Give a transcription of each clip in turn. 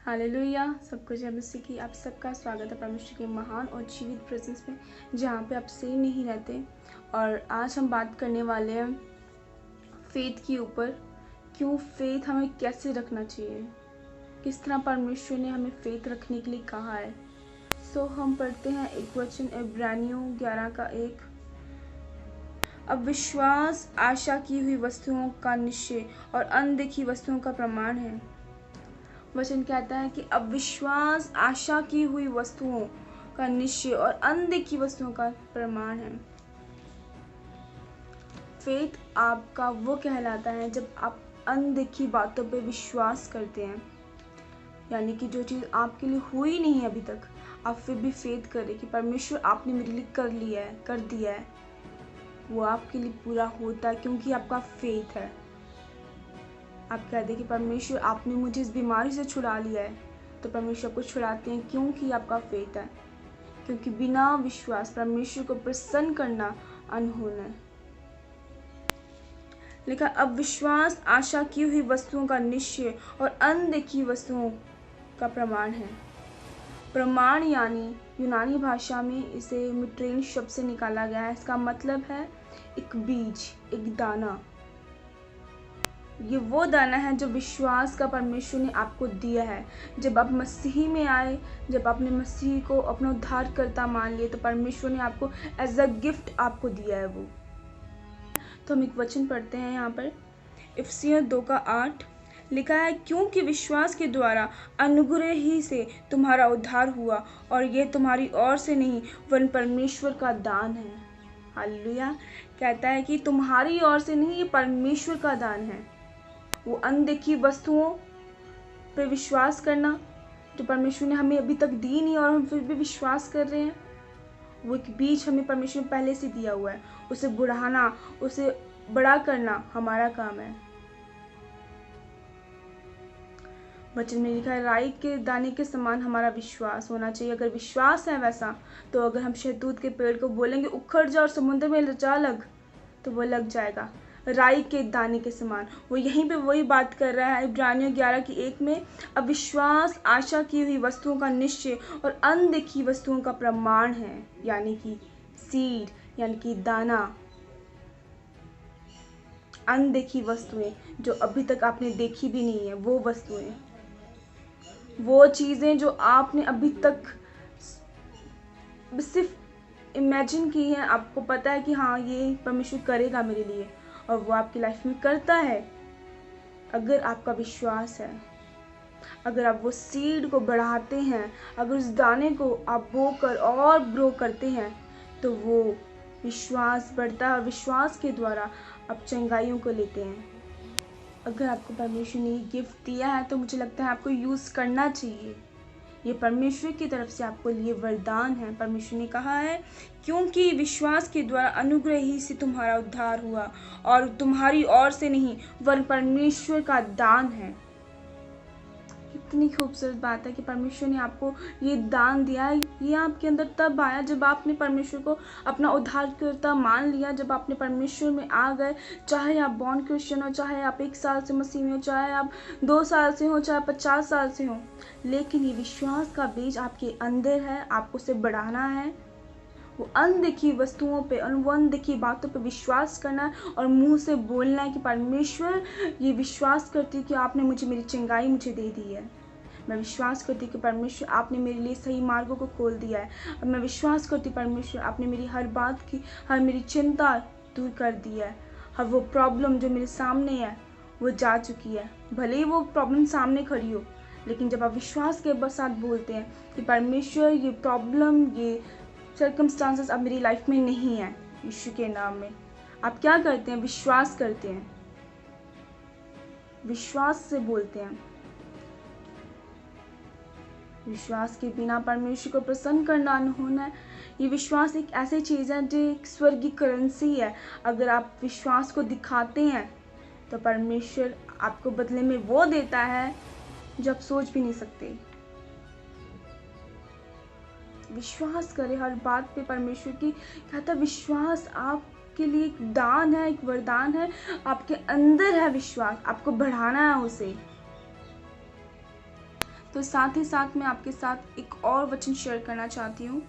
Hallelujah. सब कुछ है मसीह की। आप सबका स्वागत है परमेश्वर के महान और जीवित प्रेजेंस में, जहाँ पे आप सेम नहीं रहते। और आज हम बात करने वाले हैं फेथ के ऊपर। क्यों फेथ हमें कैसे रखना चाहिए, किस तरह परमेश्वर ने हमें फेथ रखने के लिए कहा है। हम पढ़ते हैं एक वचन, इब्रानियों 11:1। अब विश्वास आशा की हुई वस्तुओं का निश्चय और अनदेखी वस्तुओं का प्रमाण है। वचन कहता है कि अब विश्वास आशा की हुई वस्तुओं का निश्चय और अनदेखी वस्तुओं का प्रमाण है। फेथ आपका वो कहलाता है जब आप अनदेखी बातों पे विश्वास करते हैं, यानी कि जो चीज़ आपके लिए हुई नहीं है अभी तक, आप फिर भी फेथ करें कि परमेश्वर आपने मेरे लिए कर दिया है, वो आपके लिए पूरा होता है क्योंकि आपका फेथ है। आप कहते हैं कि परमेश्वर आपने मुझे इस बीमारी से छुड़ा लिया है, तो परमेश्वर आपको छुड़ाते हैं क्योंकि आपका फेथ है। क्योंकि बिना विश्वास परमेश्वर को प्रसन्न करना अनहोना है। लिखा, अब विश्वास आशा की हुई वस्तुओं का निश्चय और अनदेखी वस्तुओं का प्रमाण है। प्रमाण यानी यूनानी भाषा में इसे मिट्रेन शब्द से निकाला गया है। इसका मतलब है एक बीज, एक दाना। ये वो दाना है जो विश्वास का परमेश्वर ने आपको दिया है। जब आप मसीह में आए, जब आपने मसीह को अपना उद्धारकर्ता मान लिया, तो परमेश्वर ने आपको एज अ गिफ्ट आपको दिया है वो। तो हम एक वचन पढ़ते हैं यहाँ पर, इफिसियों 2:8 लिखा है, क्योंकि विश्वास के द्वारा अनुग्रह ही से तुम्हारा उद्धार हुआ, और यह तुम्हारी ओर से नहीं वरन परमेश्वर का दान है। हालेलुया। कहता है कि तुम्हारी ओर से नहीं, ये परमेश्वर का दान है। वो अनदेखी वस्तुओं पे विश्वास करना जो परमेश्वर ने हमें अभी तक दी नहीं और हम फिर भी विश्वास कर रहे हैं, वो एक बीज हमें परमेश्वर ने पहले से दिया हुआ है। उसे बढ़ाना, उसे बड़ा करना हमारा काम है। वचन में लिखा है, राई के दाने के समान हमारा विश्वास होना चाहिए। अगर विश्वास है वैसा, तो अगर हम शहतूत के पेड़ को बोलेंगे उखड़ जा और समुद्र में जा लग, तो वो लग जाएगा। राई के दाने के समान, वो यहीं पे वही बात कर रहा है इब्रानियों 11:1 में। अब विश्वास आशा की हुई वस्तुओं का निश्चय और अनदेखी वस्तुओं का प्रमाण है, यानी कि सीड, यानी कि दाना। अनदेखी वस्तुएं जो अभी तक आपने देखी भी नहीं है, वो वस्तुएं, वो चीज़ें जो आपने अभी तक सिर्फ इमेजिन की है। आपको पता है कि हाँ, ये परमेश्वर करेगा मेरे लिए, और वो आपकी लाइफ में करता है अगर आपका विश्वास है। अगर आप वो सीड को बढ़ाते हैं, अगर उस दाने को आप बोकर और ग्रो करते हैं, तो वो विश्वास बढ़ता है और विश्वास के द्वारा आप चंगाइयों को लेते हैं। अगर आपको परमेश्वर ने गिफ्ट दिया है, तो मुझे लगता है आपको यूज़ करना चाहिए। ये परमेश्वर की तरफ से आपको लिए वरदान है। परमेश्वर ने कहा है, क्योंकि विश्वास के द्वारा अनुग्रह ही से तुम्हारा उद्धार हुआ, और तुम्हारी ओर से नहीं वरन परमेश्वर का दान है। कितनी खूबसूरत बात है कि परमेश्वर ने आपको ये दान दिया है। ये आपके अंदर तब आया जब आपने परमेश्वर को अपना उद्धारकर्ता मान लिया, जब आपने परमेश्वर में आ गए। चाहे आप बॉर्न क्रिश्चियन हो, चाहे आप 1 साल से मसीह में हो, चाहे आप 2 साल से हो, चाहे 50 साल से हो, लेकिन ये विश्वास का बीज आपके अंदर है। आपको उसे बढ़ाना है, वो अनदेखी वस्तुओं पे, अनदेखी बातों पे विश्वास करना है और मुंह से बोलना है कि परमेश्वर, ये विश्वास करती हूँ कि आपने मुझे मेरी चंगाई मुझे दे दी है। मैं विश्वास करती हूँ कि परमेश्वर आपने मेरे लिए सही मार्गों को खोल दिया है। अब मैं विश्वास करती हूँ परमेश्वर आपने मेरी हर बात की, हर मेरी चिंता दूर कर दी है। हर वो प्रॉब्लम जो मेरे सामने है वो जा चुकी है। भले ही वो प्रॉब्लम सामने खड़ी हो, लेकिन जब आप विश्वास के साथ बोलते हैं कि परमेश्वर, ये प्रॉब्लम, ये सर्कमस्टांसेस अब मेरी लाइफ में नहीं है, यीशु के नाम में, आप क्या करते हैं? विश्वास करते हैं, विश्वास से बोलते हैं। विश्वास के बिना परमेश्वर को प्रसन्न करना अनहोना है। ये विश्वास एक ऐसी चीज़ है जो एक स्वर्गीय करेंसी है। अगर आप विश्वास को दिखाते हैं, तो परमेश्वर आपको बदले में वो देता है जो आप सोच भी नहीं सकते। विश्वास करें हर बात पे परमेश्वर की। कहता है विश्वास आपके लिए एक दान है, एक वरदान है। आपके अंदर है विश्वास, आपको बढ़ाना है उसे। तो साथ ही साथ मैं आपके साथ एक और वचन शेयर करना चाहती हूँ।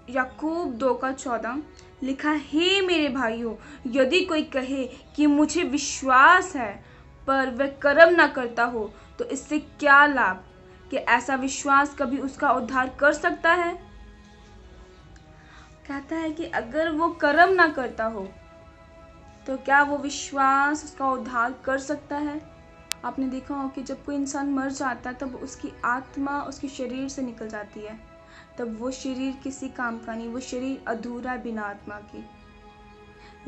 याकूब 2:14 लिखा, हे मेरे भाइयों, यदि कोई कहे कि मुझे विश्वास है पर वह कर्म ना करता हो, तो इससे क्या लाभ? कि ऐसा विश्वास कभी उसका उद्धार कर सकता है? कहता है कि अगर वो कर्म ना करता हो तो क्या वो विश्वास उसका उद्धार कर सकता है? आपने देखा हो कि जब कोई इंसान मर जाता है तब उसकी आत्मा उसके शरीर से निकल जाती है, तब वो शरीर किसी काम का नहीं, वो शरीर अधूरा है बिना आत्मा की।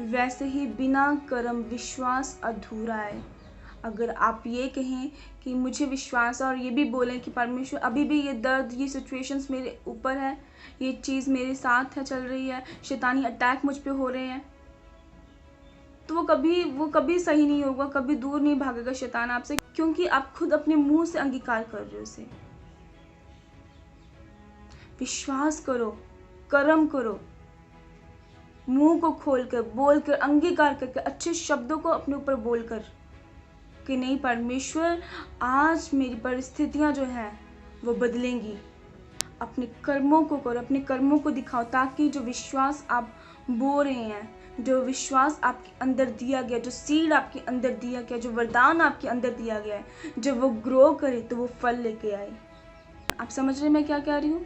वैसे ही बिना कर्म विश्वास अधूरा है। अगर आप ये कहें कि मुझे विश्वास है और ये भी बोलें कि परमेश्वर अभी भी ये दर्द, ये सिचुएशंस मेरे ऊपर है, ये चीज़ मेरे साथ है, चल रही है, शैतानी अटैक मुझ पे हो रहे हैं, तो वो कभी सही नहीं होगा, कभी दूर नहीं भागेगा शैतान आपसे, क्योंकि आप खुद अपने मुंह से अंगीकार कर रहे हो उसे। विश्वास करो, कर्म करो, मुंह को खोलकर, बोलकर, अंगीकार करके, अच्छे शब्दों को अपने ऊपर बोलकर कि नहीं परमेश्वर, आज मेरी परिस्थितियां जो है वो बदलेंगी। अपने कर्मों को करो, अपने कर्मों को दिखाओ, ताकि जो विश्वास आप बो रहे हैं, जो विश्वास आपके अंदर दिया गया, जो सीड आपके अंदर दिया गया, जो वरदान आपके अंदर दिया गया है, जब वो ग्रो करे तो वो फल लेके आए। आप समझ रहे हैं मैं क्या कह रही हूँ?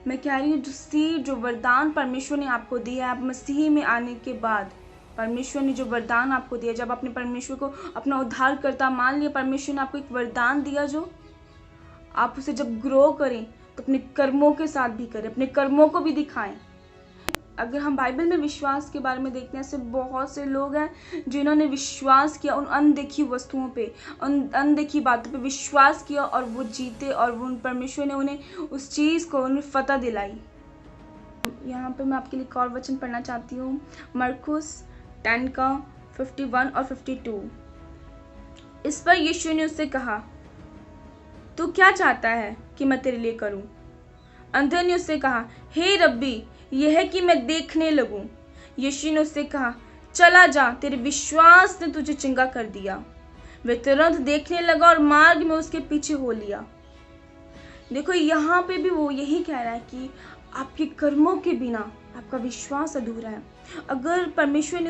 मैं कह रही हूँ जो सीड, जो वरदान परमेश्वर ने आपको दिया है, आप मसीह में आने के बाद परमेश्वर ने जो वरदान आपको दिया, जब आपने परमेश्वर को अपना उद्धारकर्ता मान लिया, परमेश्वर ने आपको एक वरदान दिया, जो आप उसे जब ग्रो करें तो अपने कर्मों के साथ भी करें, अपने कर्मों को भी दिखाएं। अगर हम बाइबल में विश्वास के बारे में देखते हैं, ऐसे बहुत से लोग हैं जिन्होंने विश्वास किया, उन अनदेखी वस्तुओं पे, उन अनदेखी बातों पे विश्वास किया और वो जीते, और वो परमेश्वर ने उन्हें उस चीज़ को उन्हें फतह दिलाई। यहाँ पे मैं आपके लिए एक और वचन पढ़ना चाहती हूँ, मरकुस 10:51 और 52। इस पर यीशु ने उससे कहा, तू क्या चाहता है कि मैं तेरे लिए करूं? अंधे ने उससे कहा, हे रब्बी, यह है कि मैं देखने लगूं। यीशु ने उससे कहा, चला जा, तेरे विश्वास ने तुझे चंगा कर दिया। वह तुरंत देखने लगा और मार्ग में उसके पीछे हो लिया। देखो यहाँ पे भी वो यही कह रहा है कि आपके कर्मों के बिना आपका विश्वास अधूरा है। अगर परमेश्वर ने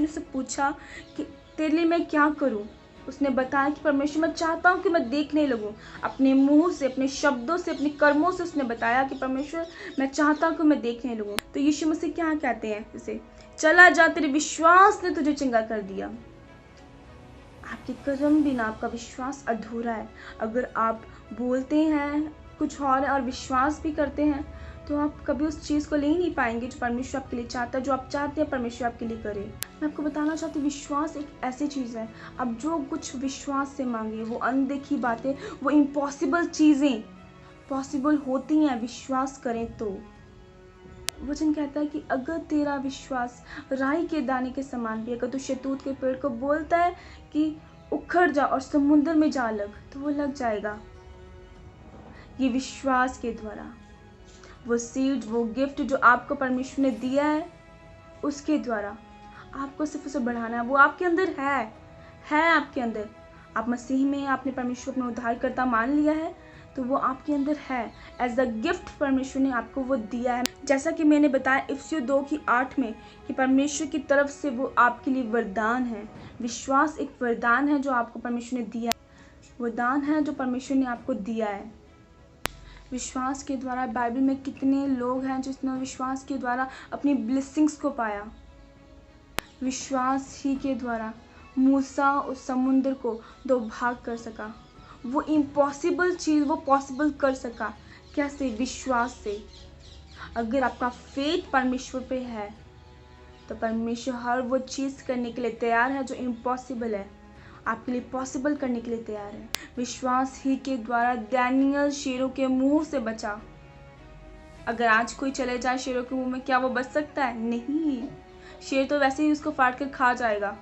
उसे पूछा कि तेरे लिए मैं क्या करूं, उसने बताया कि परमेश्वर, मैं चाहता हूं कि मैं देखने लगूं। अपने मुंह से, अपने शब्दों से, अपने कर्मों से उसने बताया कि परमेश्वर, मैं चाहता हूं कि मैं देखने लगूं। तो यीशु मसीह क्या कहते हैं उसे? चला जा, तेरे विश्वास ने तुझे चंगा कर दिया। आपके कर्म बिना आपका विश्वास अधूरा है। अगर आप बोलते हैं कुछ और विश्वास भी करते हैं, तो आप कभी उस चीज़ को ले ही नहीं पाएंगे जो परमेश्वर आपके लिए चाहता है, जो आप चाहते हैं परमेश्वर आपके लिए करे। मैं आपको बताना चाहती हूँ, विश्वास एक ऐसी चीज़ है, आप जो कुछ विश्वास से मांगे, वो अनदेखी बातें, वो इम्पॉसिबल चीज़ें पॉसिबल होती हैं विश्वास करें तो। वचन कहता है कि अगर तेरा विश्वास राई के दाने के समान भी, अगर तू शहतूत के पेड़ को बोलता है कि उखड़ जा और समुद्र में जा लग, तो वो लग जाएगा। ये विश्वास के द्वारा, वो सीड, वो गिफ्ट जो आपको परमेश्वर ने दिया है, उसके द्वारा आपको सिर्फ उसे बढ़ाना है। वो आपके अंदर है आपके अंदर। आप मसीह में, आपने परमेश्वर में उद्धारकर्ता मान लिया है, तो वो आपके अंदर है। एज अ गिफ्ट परमेश्वर ने आपको वो दिया है। जैसा कि मैंने बताया इफिसियों 2:8 में कि परमेश्वर की तरफ से वो आपके लिए वरदान है। विश्वास एक वरदान है जो आपको परमेश्वर ने दिया है, वरदान है जो परमेश्वर ने आपको दिया है। विश्वास के द्वारा बाइबल में कितने लोग हैं जिसने विश्वास के द्वारा अपनी ब्लेसिंग्स को पाया। विश्वास ही के द्वारा मूसा उस समुद्र को 2 भाग कर सका। वो इम्पॉसिबल चीज़ वो पॉसिबल कर सका। कैसे? विश्वास से। अगर आपका फेथ परमेश्वर पे है तो परमेश्वर हर वो चीज़ करने के लिए तैयार है जो इम्पॉसिबल है, आपके लिए पॉसिबल करने के लिए तैयार है। विश्वास ही के द्वारा दानियल शेरों के मुंह से बचा। अगर आज कोई चले जाए शेरों के मुंह में, क्या वो बच सकता है? नहीं, शेर तो वैसे ही उसको फाड़ कर खा जाएगा।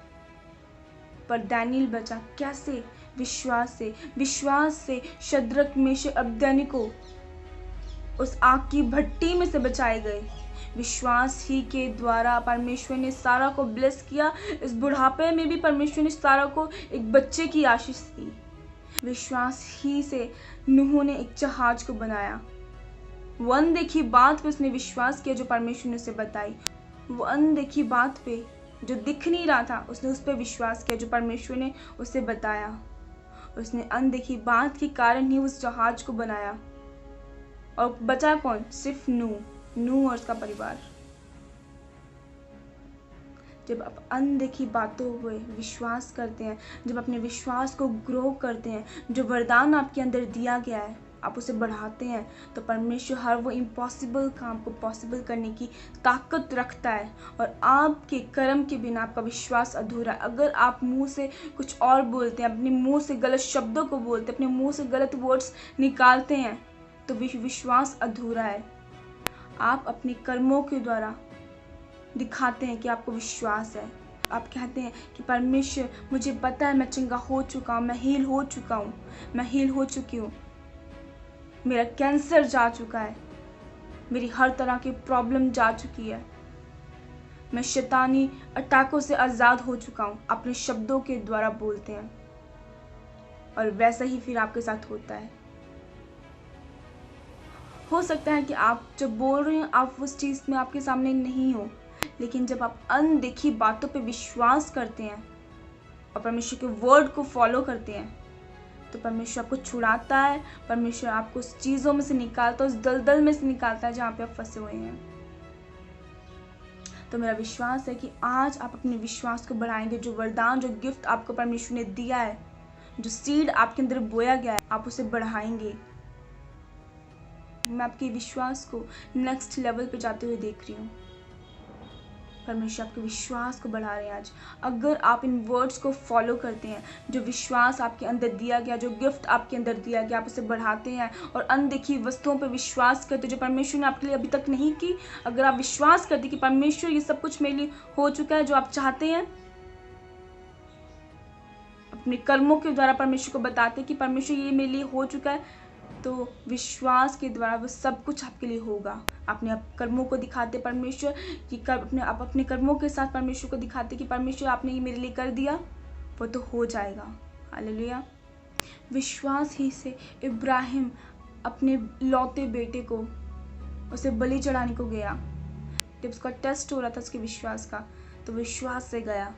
पर दानियल बचा। कैसे? विश्वास से। विश्वास से शद्रक, मेशक, अबेदनीगो उस आग की भट्टी में से बचाए गए। विश्वास ही के द्वारा परमेश्वर ने सारा को ब्लेस किया। इस बुढ़ापे में भी परमेश्वर ने सारा को एक बच्चे की आशीष दी। विश्वास ही से नूह ने एक जहाज को बनाया। वो अनदेखी बात पे उसने विश्वास किया जो परमेश्वर ने उसे बताई। वो अनदेखी बात पे जो दिख नहीं रहा था, उसने उस पर विश्वास किया जो परमेश्वर ने उसे बताया। उसने अनदेखी बात के कारण ही उस जहाज को बनाया। और बचा कौन? सिर्फ नूह और उसका परिवार। जब आप अनदेखी बातों पे विश्वास करते हैं, जब अपने विश्वास को ग्रो करते हैं, जो वरदान आपके अंदर दिया गया है आप उसे बढ़ाते हैं, तो परमेश्वर हर वो इम्पॉसिबल काम को पॉसिबल करने की ताकत रखता है। और आपके कर्म के बिना आपका विश्वास अधूरा है। अगर आप मुंह से कुछ और बोलते हैं, अपने मुंह से गलत शब्दों को बोलते हैं, अपने मुंह से गलत वर्ड्स निकालते हैं, तो विश्वास अधूरा है। आप अपने कर्मों के द्वारा दिखाते हैं कि आपको विश्वास है। आप कहते हैं कि परमेश्वर मुझे पता है मैं चंगा हो चुका हूँ, मैं हील हो चुका हूँ, मैं हील हो चुकी हूँ, मेरा कैंसर जा चुका है, मेरी हर तरह की प्रॉब्लम जा चुकी है, मैं शैतानी अटैकों से आज़ाद हो चुका हूँ। अपने शब्दों के द्वारा बोलते हैं और वैसा ही फिर आपके साथ होता है। हो सकता है कि आप जब बोल रहे हैं आप उस चीज़ में आपके सामने नहीं हो, लेकिन जब आप अनदेखी बातों पे विश्वास करते हैं और परमेश्वर के वर्ड को फॉलो करते हैं, तो परमेश्वर आपको छुड़ाता है। परमेश्वर आपको उस चीज़ों में से निकालता है, उस दलदल में से निकालता है जहाँ पे आप फंसे हुए हैं। तो मेरा विश्वास है कि आज आप अपने विश्वास को बढ़ाएंगे। जो वरदान, जो गिफ्ट आपको परमेश्वर ने दिया है, जो सीड आपके अंदर बोया गया है, आप उसे बढ़ाएंगे। मैं आपके विश्वास को नेक्स्ट लेवल पे जाते हुए देख रही हूँ। परमेश्वर आपके विश्वास को बढ़ा रहे हैं आज। अगर आप इन वर्ड्स को फॉलो करते हैं, जो विश्वास आपके अंदर दिया गया, जो गिफ्ट आपके अंदर दिया गया, आप उसे बढ़ाते हैं और अनदेखी वस्तुओं पर विश्वास करते हैं जो परमेश्वर ने आपके लिए अभी तक नहीं की। अगर आप विश्वास करते कि परमेश्वर ये सब कुछ मेरे लिए हो चुका है जो आप चाहते हैं, अपने कर्मों के द्वारा परमेश्वर को बताते कि परमेश्वर ये मेरे लिए हो चुका है, तो विश्वास के द्वारा वो सब कुछ आपके लिए होगा। अपने कर्मों को दिखाते परमेश्वर कि आप अपने कर्मों के साथ परमेश्वर को दिखाते कि परमेश्वर आपने ये मेरे लिए कर दिया, वो तो हो जाएगा। हालेलुया। विश्वास ही से इब्राहिम अपने लौते बेटे को उसे बलि चढ़ाने को गया। जब उसका टेस्ट हो रहा था उसके विश्वास का, तो विश्वास से गया।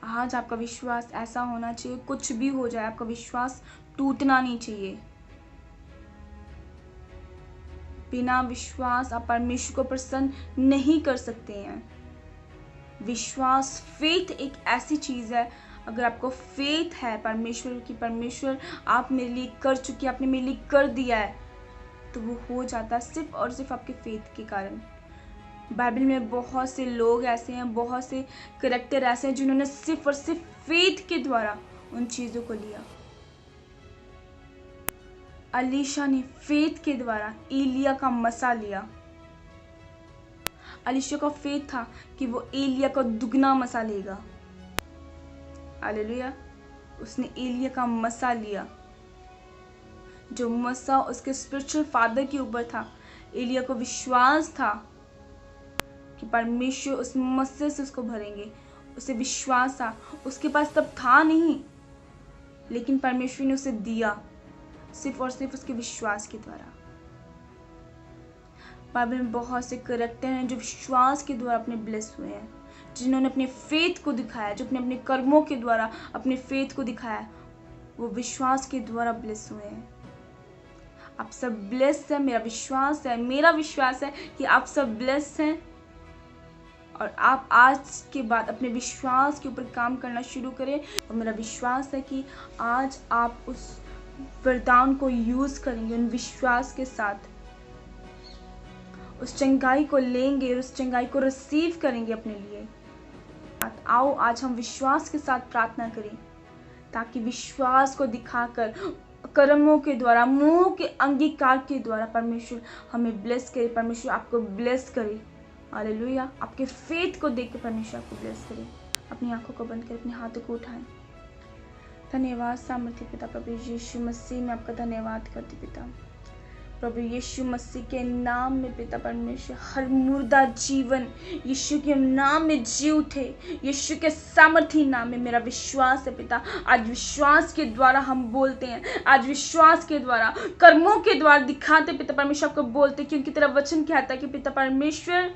आज आपका विश्वास ऐसा होना चाहिए, कुछ भी हो जाए आपका विश्वास टूटना नहीं चाहिए। बिना विश्वास आप परमेश्वर को प्रसन्न नहीं कर सकते हैं। विश्वास, फेथ एक ऐसी चीज है, अगर आपको फेथ है परमेश्वर की, परमेश्वर आप मेरे लिए कर चुकी, आपने मेरे लिए कर दिया है, तो वो हो जाता है सिर्फ और सिर्फ आपके फेथ के कारण। बाइबल में बहुत से लोग ऐसे हैं, बहुत से कैरेक्टर ऐसे हैं जिन्होंने सिर्फ और सिर्फ फेथ के द्वारा उन चीज़ों को लिया। अलीशा ने फेथ के द्वारा एलिया का मसा लिया। अलीशा का फेथ था कि वो एलिया का दुगना मसा लेगा। हालेलुया। उसने एलिया का मसा लिया, जो मसा उसके स्पिरिचुअल फादर के ऊपर था। एलिया को विश्वास था कि परमेश्वर उस मस्से से उसको भरेंगे। उसे विश्वास था, उसके पास तब था नहीं, लेकिन परमेश्वर ने उसे दिया सिर्फ और सिर्फ उसके विश्वास के द्वारा। बाइबल में बहुत से कैरेक्टर हैं जो विश्वास के द्वारा अपने ब्लेस हुए हैं, जिन्होंने अपने फेथ को दिखाया, जो अपने कर्मों के द्वारा अपने फेथ को दिखाया, वो विश्वास के द्वारा ब्लेस हुए हैं। आप सब ब्लेस हैं। मेरा विश्वास है कि आप सब ब्लेस हैं और आप आज के बाद अपने विश्वास के ऊपर काम करना शुरू करें। और मेरा विश्वास है कि आज आप उस वरदान को यूज करेंगे, उन विश्वास के साथ उस चंगाई को लेंगे और उस चंगाई को रिसीव करेंगे अपने लिए। आओ आज हम विश्वास के साथ प्रार्थना करें, ताकि विश्वास को दिखाकर कर्मों के द्वारा, मुंह के अंगीकार के द्वारा परमेश्वर हमें ब्लेस करे, परमेश्वर आपको ब्लेस करे। हालेलुया। आपके फेथ को देख के परमेश्वर आपको ब्लेस करे। अपनी आंखों को बंद कर अपने हाथों को उठाएं। धन्यवाद सामर्थ्य पिता, प्रभु यीशु मसीह में आपका धन्यवाद करती पिता। प्रभु यीशु मसीह के नाम में पिता परमेश्वर हर मुर्दा जीवन यीशु के नाम में जी उठे। यीशु के सामर्थी नाम में मेरा विश्वास है पिता। आज विश्वास के द्वारा हम बोलते हैं, आज विश्वास के द्वारा कर्मों के द्वारा दिखाते पिता परमेश्वर आपको बोलते, क्योंकि तेरा वचन कहता है कि पिता परमेश्वर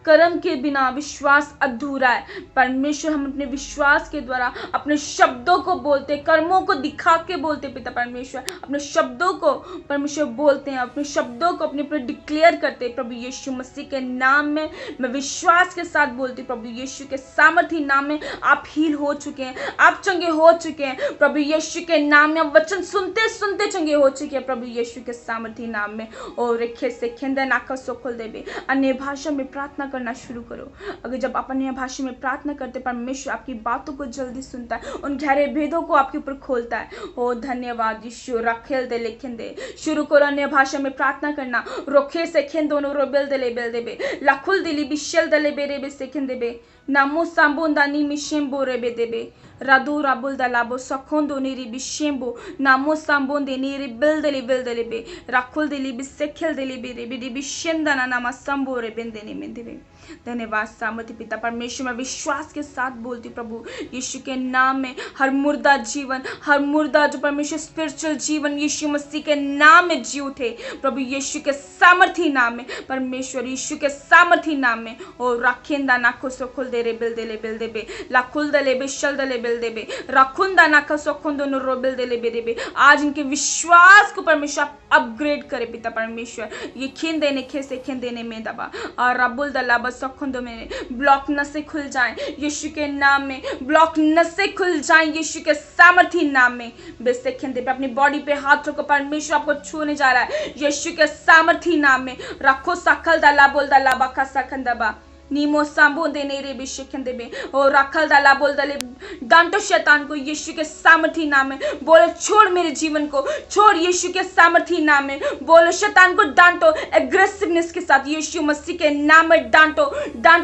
कर्म के बिना विश्वास अधूरा है। परमेश्वर हम अपने विश्वास के द्वारा अपने शब्दों को बोलते, कर्मों को दिखा के बोलते पिता परमेश्वर, अपने शब्दों को परमेश्वर बोलते हैं, अपने शब्दों को अपने ऊपर डिक्लेयर करते प्रभु यीशु मसीह के नाम में। मैं विश्वास के साथ बोलती प्रभु यीशु के सामर्थी नाम में आप हील हो चुके हैं, आप चंगे हो चुके हैं प्रभु यीशु के नाम में। आप वचन सुनते सुनते चंगे हो चुके हैं प्रभु यीशु के सामर्थी नाम में। और रेखे से खेंदे नाका सो खोल देवे, अन्य भाषा में प्रार्थना करना शुरू करो। अगर जब आप अन्य भाषा में प्रार्थना करते परमेश्वर आपकी बातों को जल्दी सुनता है, उन गहरे भेदों को आपके ऊपर खोलता है। ओ धन्यवाद यीशु। रखेल दे लेखन दे, शुरू करो अन्य भाषा में प्रार्थना करना। रोखे से खेन दोनों रोबेल दे बेल देबे लाखुल दिली बिशेल दले बेरे बे सेखन देबे नामो सांबोंदा नी मिशेम्बो रेबे देबे रादू राबुल दलाबो सखोंदो नीरी बिशेम्बो नामो सांबोंदे नीरी बेल दले बे राखुल दिली बिसेखेल दिली बेरे बेरी बिशेंदा ना नामा संबो रे बेंदे ने में देबे। धन्यवाद सामर्थी पिता परमेश्वर। मैं विश्वास के साथ बोलती प्रभु यीशु के नाम में हर मुर्दा जीवन, हर मुर्दा जो परमेश्वर स्पिरिचुअल जीवन यीशु मसीह के नाम में जी उठे प्रभु यीशु के सामर्थी नाम में, परमेश्वर यीशु के सामर्थी नाम में। और राखेंदा नाखो सो खुल दे रे बेल देबे लाखुल दले बेशल दले बेल देबे राखुंदा नाखो सो खुंदो नो रो बेल दले बेरे। आज इनके विश्वास को परमेश्वर अपग्रेड करे पिता परमेश्वर। ये खीन देने खेसे खीन देने में दबा और रबुल दलाबा सखुंदो में ब्लॉक नसें खुल जाएं यीशु के नाम में, ब्लॉक नसें खुल जाएं यीशु के सामर्थी नाम में। बेसे खेंदे पे अपनी बॉडी पे हाथ रखो, परमेश्वर आपको छूने जा रहा है यीशु के सामर्थी नाम में। रखो सकल दला बोल दला बका सकंदबा नीमो सांबो दे नेरे बिशेखन देबे और रखल दला बोल दले डांटो शैतान को यीशु के सामर्थी नाम में। बोलो छोड़ मेरे जीवन को, छोड़ यीशु के सामर्थी नाम में। बोलो शैतान को डांटो एग्रेसिवनेस के साथ यीशु मसीह के नाम में डांटो।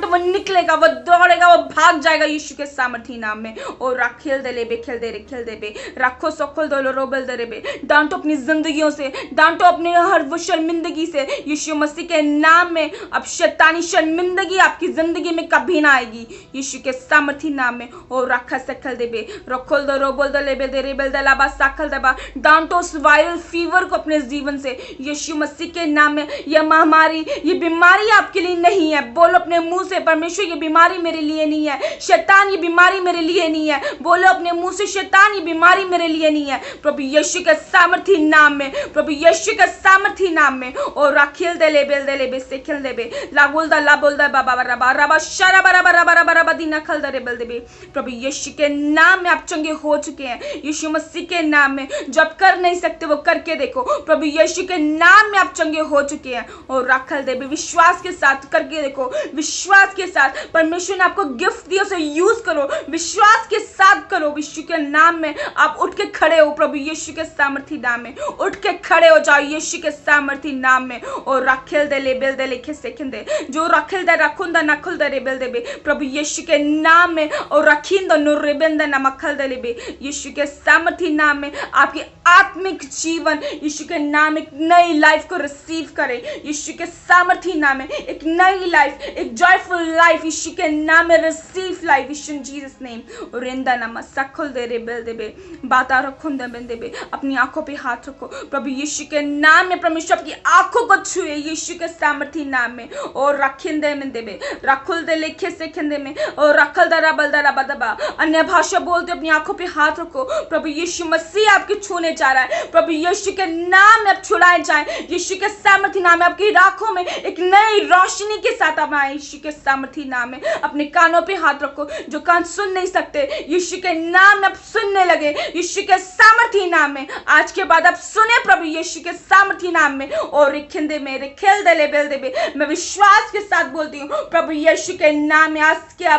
वो निकलेगा, वो दौड़ेगा, वो भाग जाएगा यीशु के सामर्थी नाम में। और राखेल दले बे खेल दे रखो सोखल दोलो रोबल दे बे। डांटो अपनी जिंदगियों से, डांटो अपने हर वो शर्मिंदगी से यीशु मसीह के नाम में। अब शैतानी शर्मिंदगी आपकी जिंदगी में कभी ना आएगी यीशु के सामर्थी नाम में। और रखा सकल देबे रखोल दो रोबल दले बे दे रेबल दलाबा साखल दबा। डांटो उस वायरल फीवर को अपने जीवन से यीशु मसीह के नाम में। यह महामारी, ये बीमारी आपके लिए नहीं है। बोलो अपने मुंह से परमेश्वर ये बीमारी मेरे लिए नहीं है, शैतान ये बीमारी मेरे लिए नहीं है। बोलो अपने मुंह से शैतान ये बीमारी मेरे लिए नहीं है प्रभु यीशु के सामर्थी नाम में, प्रभु यीशु के सामर्थी नाम में। और राखिल दले बे से खेल देबे लागोल दा लाबोल दा बाबा रबा रबा शरा बरा बरा बरा बरा बदीना खल दरे बेल देबे। प्रभु यीशु के नाम में आप चंगे हो चुके हैं यीशु मसीह के नाम में। जो आप कर नहीं सकते वो करके देखो, प्रभु यीशु के नाम में आप चंगे हो चुके हैं। और रखल देबे विश्वास के साथ करके देखो, विश्वास के साथ परमेश्वर ने आपको गिफ्ट दिया उसे यूज करो, विश्वास के साथ करो यीशु के नाम में। आप उठ के खड़े हो प्रभु यीशु के सामर्थी नाम में, उठ के खड़े हो जाओ यीशु के सामर्थी नाम में। और रखेल दे लेबेल दे लिखे सेखंदे जो रखेल दे रखुंदा नखल दे रेबेल देबे प्रभु यीशु के नाम में। और रखिंदा नुर रेबेंदा नमखल दे लेबे यीशु के सामर्थी नाम में। आपकी आत्मिक जीवन यीशु के नाम में एक नई लाइफ को रिसीव करे यीशु के सामर्थी नाम में। एक नई लाइफ, एक जॉयफुल लाइफ यीशु के नाम में रिसीव लाइफ यीशु इन जीसस नेम। और इंदा नाम सखल दे रेबेल देबे बाता रखुन दे बेन देबे। अपनी आंखों पे हाथ रखो प्रभु यीशु के नाम में। परमेश्वर आपकी आंखों को छुए यीशु के सामर्थी नाम में। और रखिंदे में देबे रखुल दे लिखे से खंदे में। और रखल दरा बलदरा बदबा अन्य भाषा बोलते अपनी आंखों पे हाथ रखो। प्रभु यीशु मसीह आपके छूने जा रहा है, प्रभु यीशु के नाम में आप छुड़ाए जाएं यीशु के सामर्थी नाम में। आपकी आंखों में एक नई रोशनी के साथ आप आए यीशु के सामर्थी नाम में। अपने कानों पे हाथ रखो, जो कान सुन नहीं सकते यीशु के नाम में आप सुनने लगे यीशु के सामर्थी नाम में। आज के बाद आप सुने प्रभु यीशु के सामर्थी नाम में। और रिखंदे में रिखेल दे लेबेल देबे मैं विश्वास के साथ बोलती हूँ प्रभु यीशु के नाम में। आज के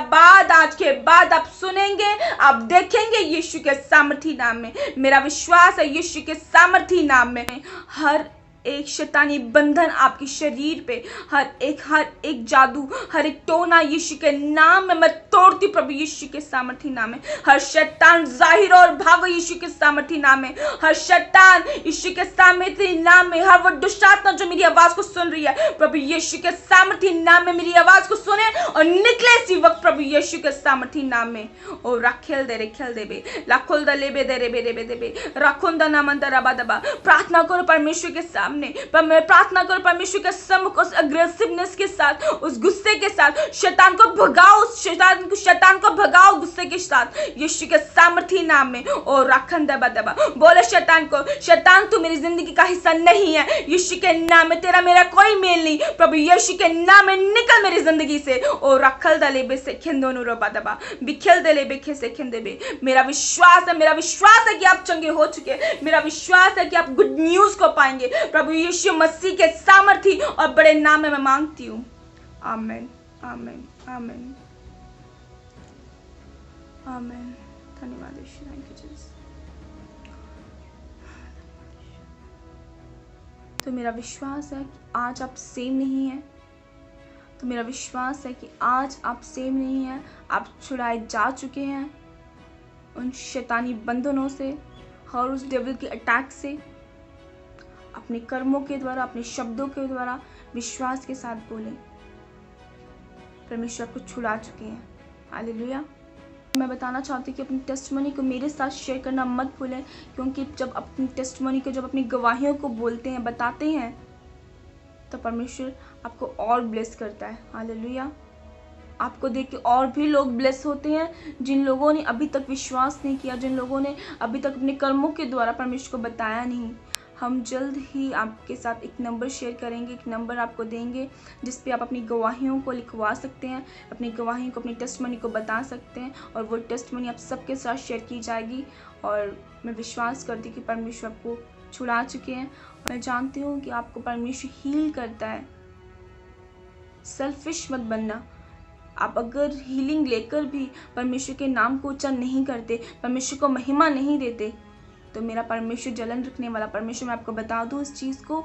बाद आप सुनेंगे, आप देखेंगे यीशु के सामर्थी नाम में। मेरा विश्वास है यीशु के सामर्थी नाम में हर एक शैतानी बंधन आपके शरीर पे, हर एक जादू, हर एक टोना यीशु के नाम में मैं तोड़ती प्रभु यीशु के सामर्थी नाम में। हर शैतान जाहिर और भागो यीशु के सामर्थी नाम में। हर शैतान यीशु के सामर्थी नाम में। हर वो दुष्ट आत्मा जो मेरी आवाज को सुन रही है प्रभु यीशु के सामर्थी नाम में मेरी आवाज को सुने और निकले इसी वक्त प्रभु यीशु के सामर्थी नाम में। ओ राखेल दे रे खेल देबे लाखोल द लेबे दे रे बे देबे राखुंदा नामंदा रबा दबा। प्रार्थना करो परमेश्वर के सामने, पर मैं प्रार्थना करो परमेश्वर के सम्मुख उस अग्रेसिवनेस के साथ, उस गुस्से के साथ। शैतान को भगाओ, शैतान को भगाओ गुस्से के साथ यीशु के सामर्थी नाम में। ओ राखन दबा दबा। बोले शैतान को, शैतान तू मेरी जिंदगी का हिस्सा नहीं है। यीशु के नाम में तेरा मेरा कोई मेल नहीं। प्रभु यीशु के नाम में निकल मेरी जिंदगी से। ओ रखल दले बे से खिंदोनो रोबा दबा बिखेल दले बेखे से खिंदे। मेरा विश्वास है, मेरा विश्वास है कि आप चंगे हो चुके। मेरा विश्वास है कि आप गुड न्यूज को पाएंगे प्रभु यीशु मसीह के सामर्थी और बड़े नाम में मैं मांगती हूँ। आमीन आमीन आमीन आमीन। धन्यवाद यीशु, थैंक यू जीसस। तो मेरा विश्वास है कि आज आप सेम नहीं है। तो मेरा विश्वास है कि आज आप सेम नहीं है। आप छुड़ाए जा चुके हैं उन शैतानी बंधनों से और उस डेविल के अटैक से। अपने कर्मों के द्वारा, अपने शब्दों के द्वारा विश्वास के साथ बोले, परमेश्वर आपको छुड़ा चुके हैं। हालेलुया। मैं बताना चाहती हूँ कि अपनी टेस्टमनी को मेरे साथ शेयर करना मत भूलें, क्योंकि जब अपनी टेस्टमनी को, जब अपनी गवाहियों को बोलते हैं, बताते हैं, तो परमेश्वर आपको और ब्लेस करता है। हालेलुया। आपको देख के और भी लोग ब्लेस होते हैं जिन लोगों ने अभी तक विश्वास नहीं किया, जिन लोगों ने अभी तक अपने कर्मों के द्वारा परमेश्वर को बताया नहीं। हम जल्द ही आपके साथ एक नंबर शेयर करेंगे, एक नंबर आपको देंगे जिस पे आप अपनी गवाहियों को लिखवा सकते हैं, अपनी गवाहियों को, अपनी टेस्टमनी को बता सकते हैं और वो टेस्टमनी आप सबके साथ शेयर की जाएगी। और मैं विश्वास करती हूँ कि परमेश्वर आपको छुड़ा चुके हैं। मैं जानती हूँ कि आपको परमेश्वर हील करता है। सेल्फिश मत बनना। आप अगर हीलिंग लेकर भी परमेश्वर के नाम को ऊंचा नहीं करते, परमेश्वर को महिमा नहीं देते, तो मेरा परमेश्वर जलन रखने वाला परमेश्वर, मैं आपको बता दूं इस चीज़ को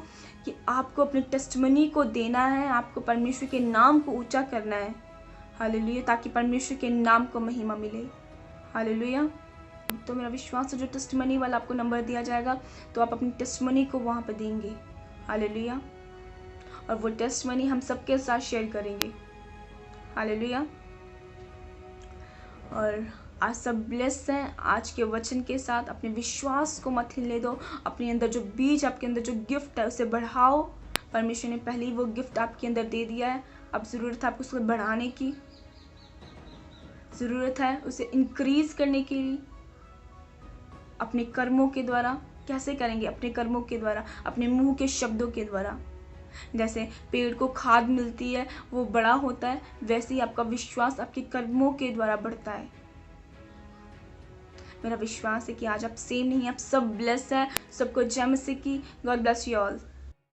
कि आपको अपने टेस्टमनी को देना है, आपको परमेश्वर के नाम को ऊंचा करना है। हालेलुया। ताकि परमेश्वर के नाम को महिमा मिले। हालेलुया। तो मेरा विश्वास है जो टेस्टमनी वाला आपको नंबर दिया जाएगा तो आप अपनी टेस्टमनी को वहाँ पर देंगे। हालेलुया। और वो टेस्टमनी हम सबके साथ शेयर करेंगे। हालेलुया। और आज सब ब्लेस हैं आज के वचन के साथ। अपने विश्वास को मत हिलने दो। अपने अंदर जो बीज, आपके अंदर जो गिफ्ट है उसे बढ़ाओ। परमेश्वर ने पहले ही वो गिफ्ट आपके अंदर दे दिया है। अब ज़रूरत है आपको उसको बढ़ाने की, ज़रूरत है उसे इंक्रीज करने के लिए। अपने कर्मों के द्वारा कैसे करेंगे? अपने कर्मों के द्वारा, अपने मुंह के शब्दों के द्वारा। जैसे पेड़ को खाद मिलती है, वो बड़ा होता है, वैसे ही आपका विश्वास आपके कर्मों के द्वारा बढ़ता है। मेरा विश्वास है कि आज आप सेम नहीं, आप सब ब्लेस है। सबको जय मसीह की। God bless you all.